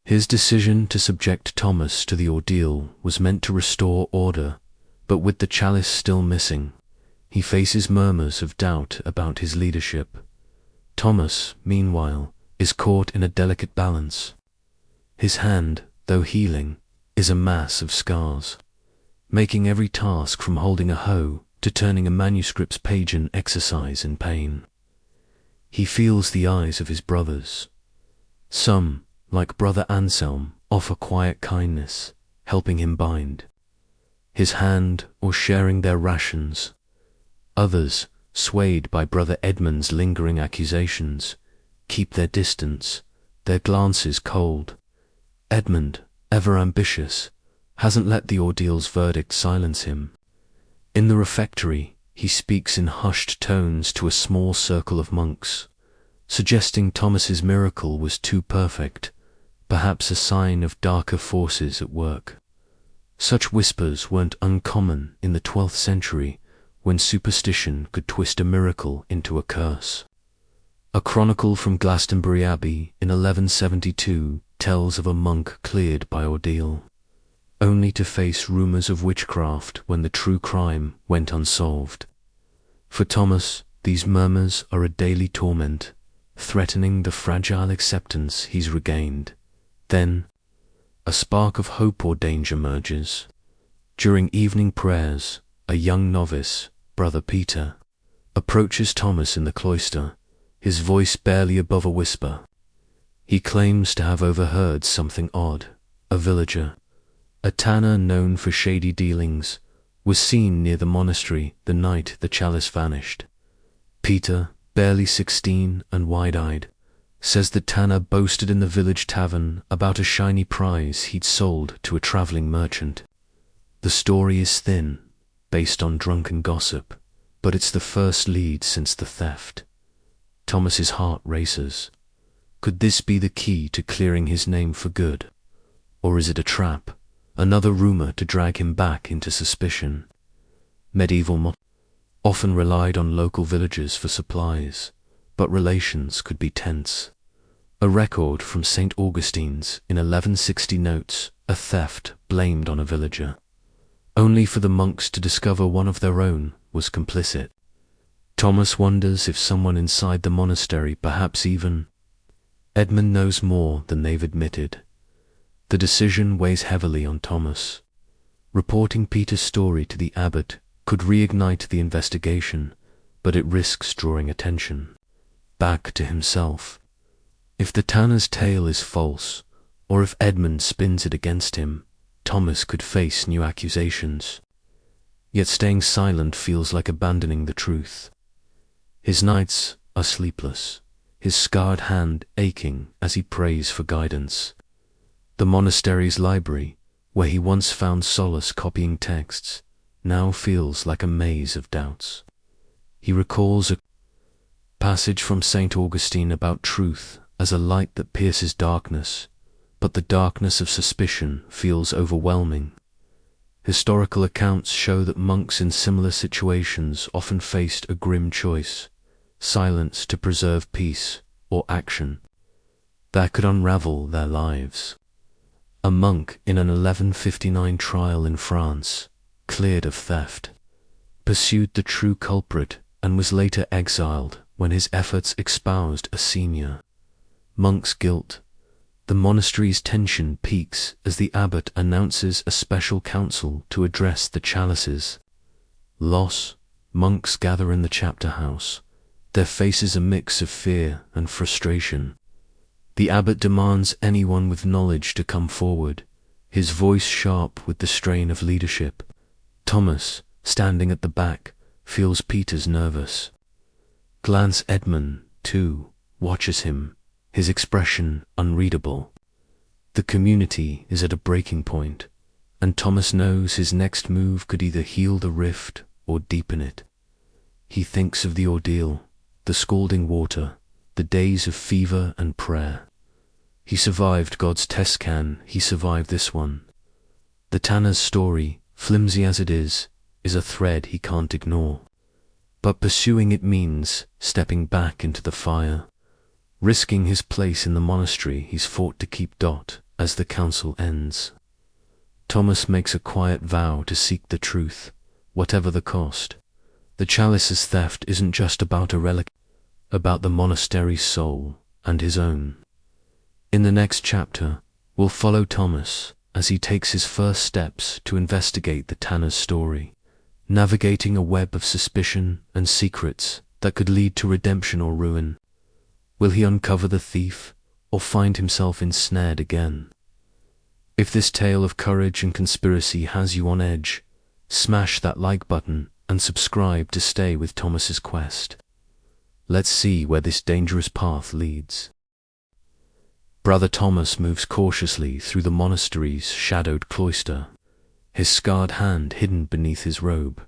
His decision to subject Thomas to the ordeal was meant to restore order, but with the chalice still missing, he faces murmurs of doubt about his leadership. Thomas, meanwhile, is caught in a delicate balance. His hand, though healing, is a mass of scars, making every task from holding a hoe to turning a manuscript's page an exercise in pain. He feels the eyes of his brothers. Some, like Brother Anselm, offer quiet kindness, helping him bind his hand or sharing their rations. Others, swayed by Brother Edmund's lingering accusations, keep their distance, their glances cold. Edmund, ever ambitious, hasn't let the ordeal's verdict silence him. In the refectory, he speaks in hushed tones to a small circle of monks, suggesting Thomas's miracle was too perfect, perhaps a sign of darker forces at work. Such whispers weren't uncommon in the 12th century, when superstition could twist a miracle into a curse. A chronicle from Glastonbury Abbey in 1172 tells of a monk cleared by ordeal, only to face rumours of witchcraft when the true crime went unsolved. For Thomas, these murmurs are a daily torment, threatening the fragile acceptance he's regained. Then, a spark of hope or danger emerges. During evening prayers, a young novice, Brother Peter, approaches Thomas in the cloister, his voice barely above a whisper. He claims to have overheard something odd. A villager, a tanner known for shady dealings, was seen near the monastery the night the chalice vanished. Peter, barely 16 and wide-eyed, says the tanner boasted in the village tavern about a shiny prize he'd sold to a travelling merchant. The story is thin, based on drunken gossip, but it's the first lead since the theft. Thomas's heart races. Could this be the key to clearing his name for good? Or is it a trap, another rumour to drag him back into suspicion? Medieval often relied on local villagers for supplies, but relations could be tense. A record from St. Augustine's in 1160 notes a theft blamed on a villager, only for the monks to discover one of their own was complicit. Thomas wonders if someone inside the monastery, perhaps even Edmund, knows more than they've admitted. The decision weighs heavily on Thomas. Reporting Peter's story to the abbot could reignite the investigation, but it risks drawing attention back to himself. If the tanner's tale is false, or if Edmund spins it against him, Thomas could face new accusations. Yet staying silent feels like abandoning the truth. His nights are sleepless, his scarred hand aching as he prays for guidance. The monastery's library, where he once found solace copying texts, now feels like a maze of doubts. He recalls a passage from St. Augustine about truth as a light that pierces darkness, but the darkness of suspicion feels overwhelming. Historical accounts show that monks in similar situations often faced a grim choice: silence to preserve peace, or action that could unravel their lives. A monk in an 1159 trial in France, cleared of theft, pursued the true culprit and was later exiled when his efforts espoused a senior monk's guilt. The monastery's tension peaks as the abbot announces a special council to address the chalice's loss. Monks gather in the chapter house, their faces a mix of fear and frustration. The abbot demands anyone with knowledge to come forward, his voice sharp with the strain of leadership. Thomas, standing at the back, feels Peter's nervous glance. Edmund, too, watches him, his expression unreadable. The community is at a breaking point, and Thomas knows his next move could either heal the rift or deepen it. He thinks of the ordeal, the scalding water, the days of fever and prayer. He survived God's test can, he survived this one. The tanner's story, flimsy as it is a thread he can't ignore. But pursuing it means stepping back into the fire, risking his place in the monastery he's fought to keep. As the council ends, Thomas makes a quiet vow to seek the truth, whatever the cost. The chalice's theft isn't just about a relic, about the monastery's soul and his own. In the next chapter, we'll follow Thomas as he takes his first steps to investigate the tanner's story, navigating a web of suspicion and secrets that could lead to redemption or ruin. Will he uncover the thief or find himself ensnared again? If this tale of courage and conspiracy has you on edge, smash that like button and subscribe to stay with Thomas's quest. Let's see where this dangerous path leads. Brother Thomas moves cautiously through the monastery's shadowed cloister, his scarred hand hidden beneath his robe,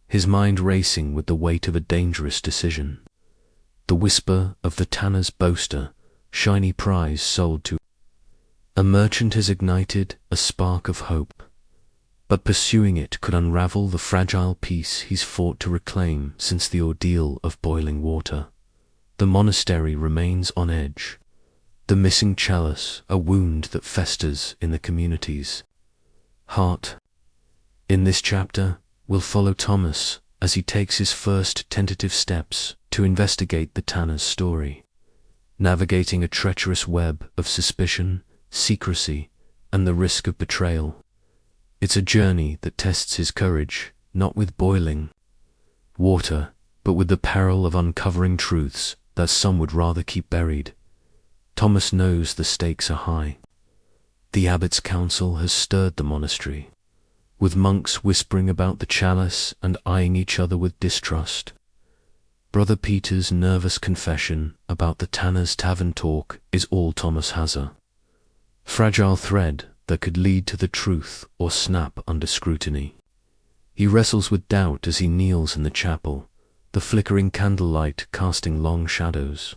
his mind racing with the weight of a dangerous decision. The whisper of the tanner's boaster, shiny prize sold to a merchant, has ignited a spark of hope, but pursuing it could unravel the fragile peace he's fought to reclaim since the ordeal of boiling water. The monastery remains on edge, the missing chalice a wound that festers in the community's heart. In this chapter, we'll follow Thomas as he takes his first tentative steps to investigate the tanner's story, navigating a treacherous web of suspicion, secrecy, and the risk of betrayal. It's a journey that tests his courage, not with boiling water, but with the peril of uncovering truths that some would rather keep buried. Thomas knows the stakes are high. The abbot's council has stirred the monastery, with monks whispering about the chalice and eyeing each other with distrust. Brother Peter's nervous confession about the tanner's tavern talk is all Thomas has a fragile thread that could lead to the truth or snap under scrutiny. He wrestles with doubt as he kneels in the chapel, the flickering candlelight casting long shadows.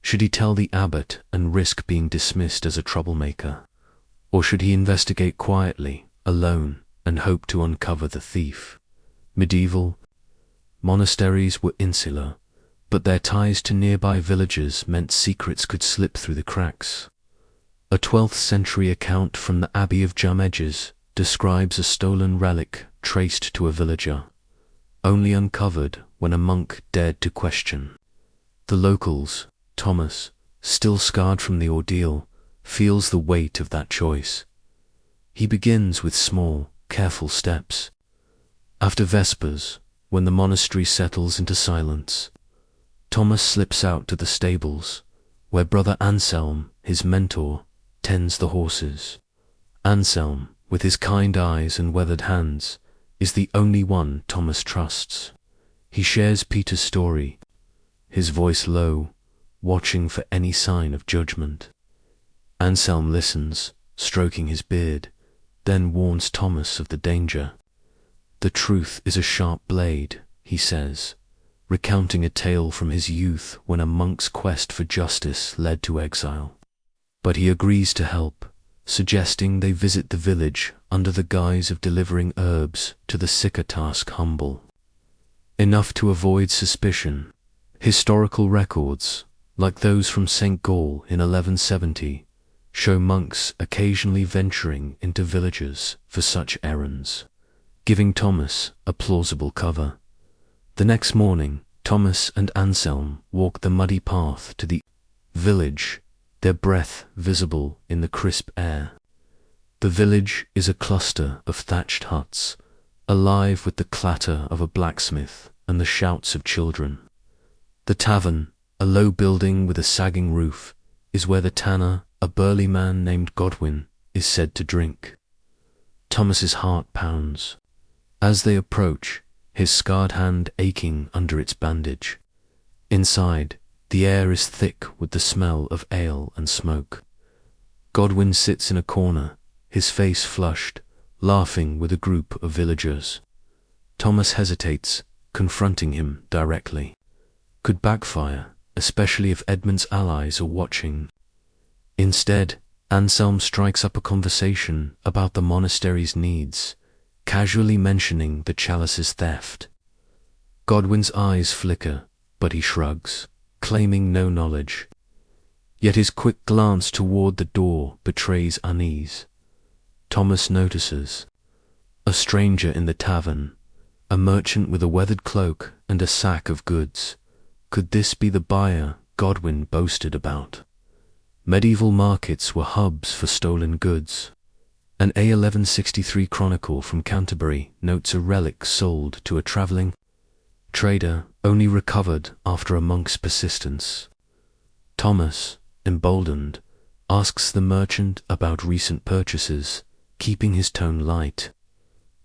Should he tell the abbot and risk being dismissed as a troublemaker? Or should he investigate quietly, alone, and hope to uncover the thief? Medieval monasteries were insular, but their ties to nearby villages meant secrets could slip through the cracks. A 12th century account from the Abbey of Jameges describes a stolen relic traced to a villager, only uncovered when a monk dared to question. The locals, Thomas, still scarred from the ordeal, feels the weight of that choice. He begins with small, careful steps. After Vespers, when the monastery settles into silence, Thomas slips out to the stables, where Brother Anselm, his mentor, tends the horses. Anselm, with his kind eyes and weathered hands, is the only one Thomas trusts. He shares Peter's story, his voice low, watching for any sign of judgment. Anselm listens, stroking his beard, then warns Thomas of the danger. The truth is a sharp blade, he says, recounting a tale from his youth when a monk's quest for justice led to exile. But he agrees to help, suggesting they visit the village under the guise of delivering herbs to the sick, a task humble enough to avoid suspicion. Historical records, like those from St. Gall in 1170, show monks occasionally venturing into villages for such errands, giving Thomas a plausible cover. The next morning, Thomas and Anselm walk the muddy path to the village, their breath visible in the crisp air. The village is a cluster of thatched huts, alive with the clatter of a blacksmith and the shouts of children. The tavern, a low building with a sagging roof, is where the tanner, a burly man named Godwin, is said to drink. Thomas's heart pounds. As they approach, his scarred hand aching under its bandage. Inside, the air is thick with the smell of ale and smoke. Godwin sits in a corner, his face flushed, laughing with a group of villagers. Thomas hesitates, confronting him directly. could backfire, especially if Edmund's allies are watching. Instead, Anselm strikes up a conversation about the monastery's needs, casually mentioning the chalice's theft. Godwin's eyes flicker, but he shrugs, claiming no knowledge. Yet his quick glance toward the door betrays unease. Thomas notices a stranger in the tavern, a merchant with a weathered cloak and a sack of goods. Could this be the buyer Godwin boasted about? Medieval markets were hubs for stolen goods. An A1163 chronicle from Canterbury notes a relic sold to a travelling trader, only recovered after a monk's persistence. Thomas, emboldened, asks the merchant about recent purchases, keeping his tone light.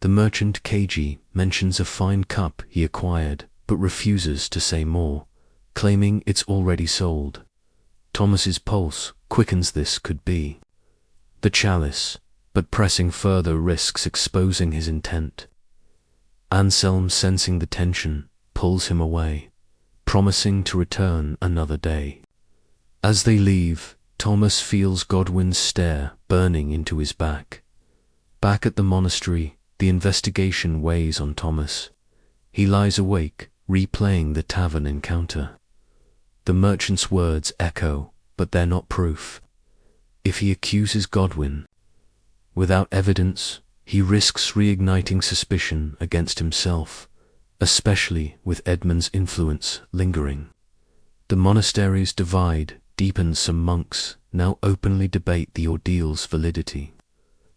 The merchant, cagey, mentions a fine cup he acquired, but refuses to say more, claiming it's already sold. Thomas's pulse quickens. This could be the chalice, but pressing further risks exposing his intent. Anselm, sensing the tension, pulls him away, promising to return another day. As they leave, Thomas feels Godwin's stare burning into his back. Back at the monastery, the investigation weighs on Thomas. He lies awake, replaying the tavern encounter. The merchant's words echo, but they're not proof. If he accuses Godwin without evidence, he risks reigniting suspicion against himself, especially with Edmund's influence lingering. The monastery's divide deepens. Some monks now openly debate the ordeal's validity,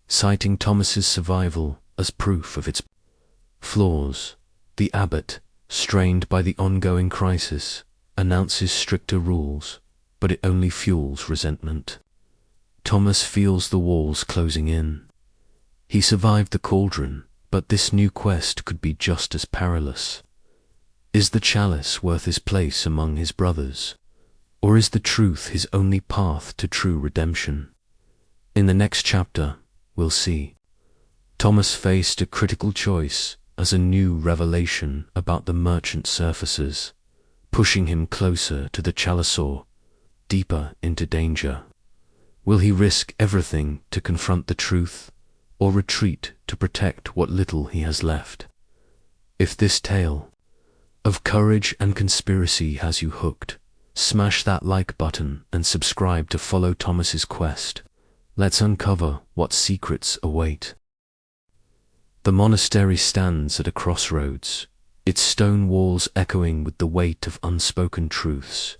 citing Thomas's survival as proof of its flaws. The abbot, strained by the ongoing crisis, announces stricter rules, but it only fuels resentment. Thomas feels the walls closing in. He survived the cauldron, but this new quest could be just as perilous. Is the chalice worth his place among his brothers? Or is the truth his only path to true redemption? In the next chapter, we'll see. Thomas faced a critical choice as a new revelation about the merchant surfaces, pushing him closer to the chalisaur, deeper into danger. Will he risk everything to confront the truth, or retreat to protect what little he has left? If this tale of courage and conspiracy has you hooked, smash that like button and subscribe to follow Thomas's quest. Let's uncover what secrets await. The monastery stands at a crossroads, its stone walls echoing with the weight of unspoken truths.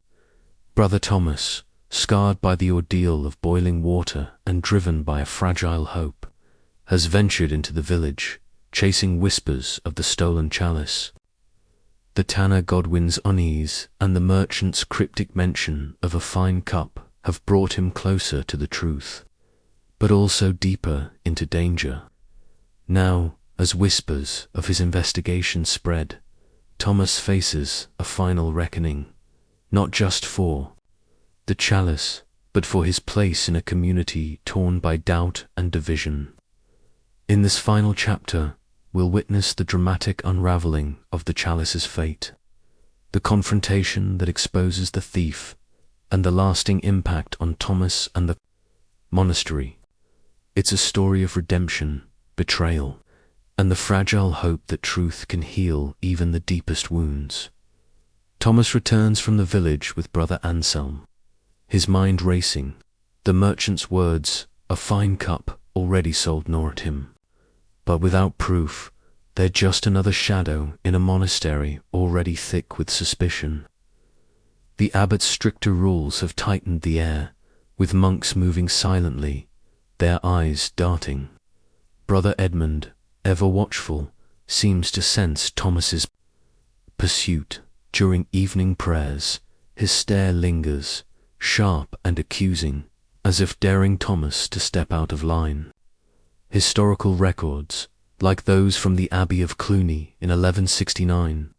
Brother Thomas, scarred by the ordeal of boiling water and driven by a fragile hope, has ventured into the village, chasing whispers of the stolen chalice. The tanner Godwin's unease and the merchant's cryptic mention of a fine cup have brought him closer to the truth, but also deeper into danger. Now, as whispers of his investigation spread, Thomas faces a final reckoning, not just for the chalice, but for his place in a community torn by doubt and division. In this final chapter, we'll witness the dramatic unraveling of the chalice's fate, the confrontation that exposes the thief, and the lasting impact on Thomas and the monastery. It's a story of redemption, betrayal, and the fragile hope that truth can heal even the deepest wounds. Thomas returns from the village with Brother Anselm, his mind racing. The merchant's words, a fine cup, already sold gnaw at him. But without proof, they're just another shadow in a monastery already thick with suspicion. The abbot's stricter rules have tightened the air, with monks moving silently, their eyes darting. Brother Edmund, ever watchful, seems to sense Thomas's pursuit. During evening prayers, his stare lingers, sharp and accusing, as if daring Thomas to step out of line. Historical records, like those from the Abbey of Cluny in 1169,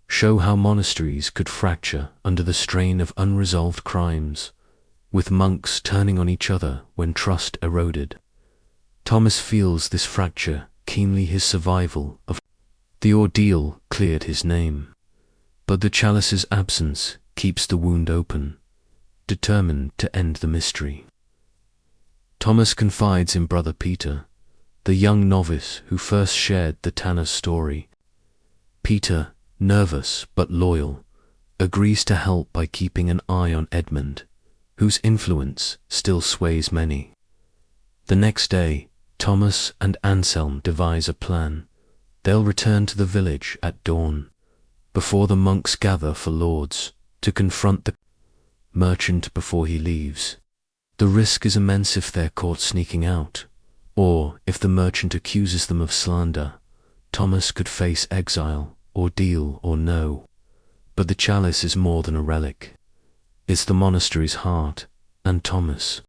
show how monasteries could fracture under the strain of unresolved crimes, with monks turning on each other when trust eroded. Thomas feels this fracture keenly. His survival of the ordeal cleared his name. But the chalice's absence keeps the wound open, determined to end the mystery. Thomas confides in brother Peter, the young novice who first shared the tanner's story. Peter, nervous but loyal, agrees to help by keeping an eye on Edmund, whose influence still sways many. The next day, Thomas and Anselm devise a plan. They'll return to the village at dawn, before the monks gather for lauds, to confront the merchant before he leaves. The risk is immense if they're caught sneaking out, or if the merchant accuses them of slander. Thomas could face exile, ordeal, or no. But the chalice is more than a relic. It's the monastery's heart, and Thomas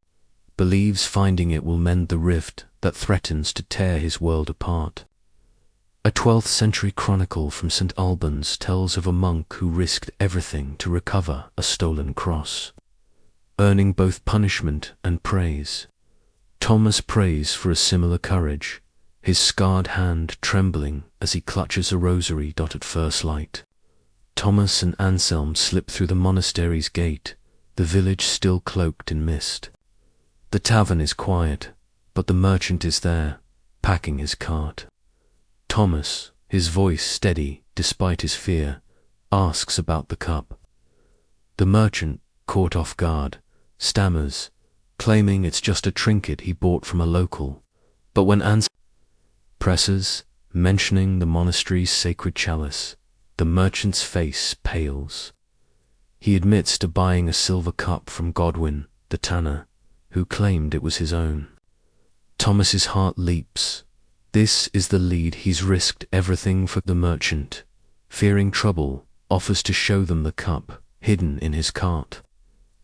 believes finding it will mend the rift that threatens to tear his world apart. A 12th century chronicle from St. Albans tells of a monk who risked everything to recover a stolen cross, earning both punishment and praise. Thomas prays for a similar courage, his scarred hand trembling as he clutches a rosary at first light. Thomas and Anselm slip through the monastery's gate, the village still cloaked in mist. The tavern is quiet, but the merchant is there, packing his cart. Thomas, his voice steady despite his fear, asks about the cup. The merchant, caught off guard, stammers, claiming it's just a trinket he bought from a local. But when Anselm presses, mentioning the monastery's sacred chalice, the merchant's face pales. He admits to buying a silver cup from Godwin, the tanner, who claimed it was his own. Thomas's heart leaps. This is the lead he's risked everything for. The merchant, fearing trouble, offers to show them the cup, hidden in his cart.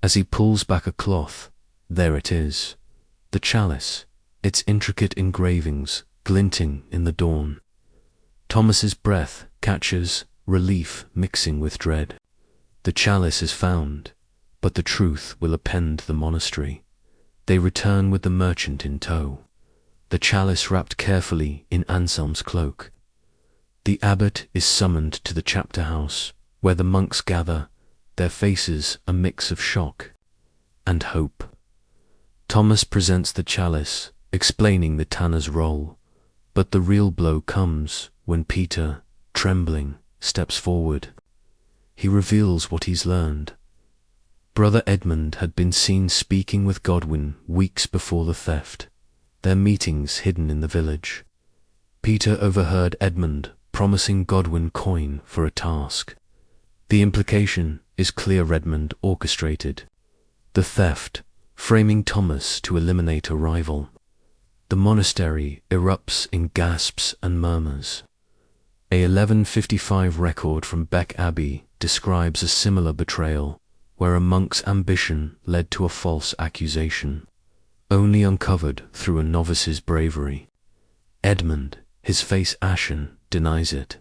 As he pulls back a cloth, there it is, the chalice, its intricate engravings glinting in the dawn. Thomas's breath catches, relief mixing with dread. The chalice is found, but the truth will append the monastery. They return with the merchant in tow, the chalice wrapped carefully in Anselm's cloak. The abbot is summoned to the chapter house, where the monks gather, their faces a mix of shock and hope. Thomas presents the chalice, explaining the tanner's role, but the real blow comes when Peter, trembling, steps forward. He reveals what he's learned. Brother Edmund had been seen speaking with Godwin weeks before the theft, their meetings hidden in the village. Peter overheard Edmund promising Godwin coin for a task. The implication is clear: Edmund orchestrated the theft, framing Thomas to eliminate a rival. The monastery erupts in gasps and murmurs. A 1155 record from Beck Abbey describes a similar betrayal, where a monk's ambition led to a false accusation, only uncovered through a novice's bravery. Edmund, his face ashen, denies it,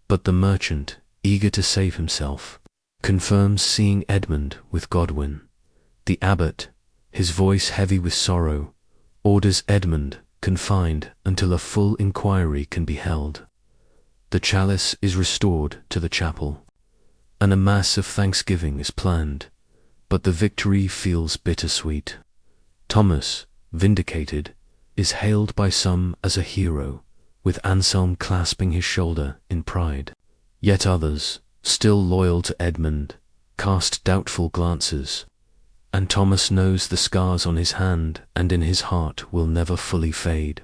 but the merchant, eager to save himself, confirms seeing Edmund with Godwin. The abbot, his voice heavy with sorrow, orders Edmund confined until a full inquiry can be held. The chalice is restored to the chapel, and a mass of thanksgiving is planned, but the victory feels bittersweet. Thomas, vindicated, is hailed by some as a hero, with Anselm clasping his shoulder in pride. Yet others, still loyal to Edmund, cast doubtful glances, and Thomas knows the scars on his hand and in his heart will never fully fade.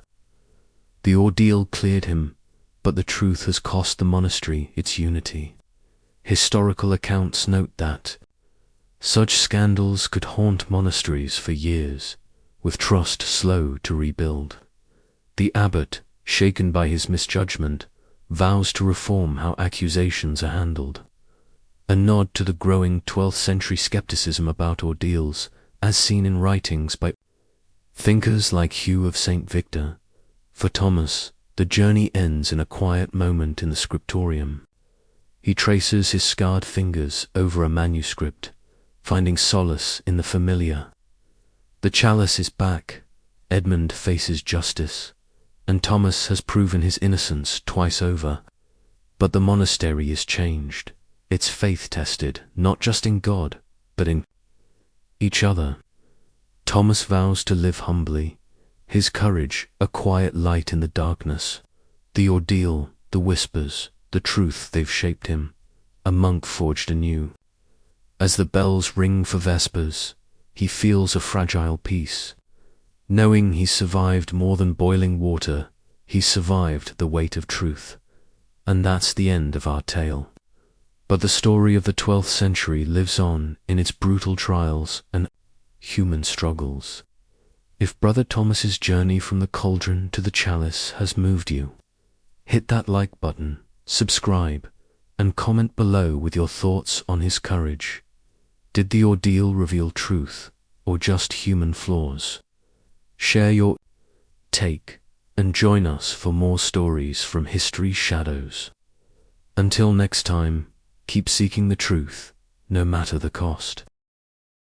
The ordeal cleared him, but the truth has cost the monastery its unity. Historical accounts note that such scandals could haunt monasteries for years, with trust slow to rebuild. The abbot, shaken by his misjudgment, vows to reform how accusations are handled, a nod to the growing 12th century skepticism about ordeals, as seen in writings by thinkers like Hugh of St. Victor. For Thomas, the journey ends in a quiet moment in the scriptorium. He traces his scarred fingers over a manuscript, finding solace in the familiar. The chalice is back, Edmund faces justice, and Thomas has proven his innocence twice over. But the monastery is changed, It's faith tested, not just in God, but in each other. Thomas vows to live humbly, his courage a quiet light in the darkness. The ordeal, the whispers, the truth they've shaped him, a monk forged anew. As the bells ring for vespers, he feels a fragile peace. Knowing he's survived more than boiling water, he's survived the weight of truth. And that's the end of our tale. But the story of the 12th century lives on in its brutal trials and human struggles. If Brother Thomas's journey from the cauldron to the chalice has moved you, hit that like button, subscribe, and comment below with your thoughts on his courage. Did the ordeal reveal truth, or just human flaws? Share your take and join us for more stories from history's shadows. Until next time, keep seeking the truth, no matter the cost.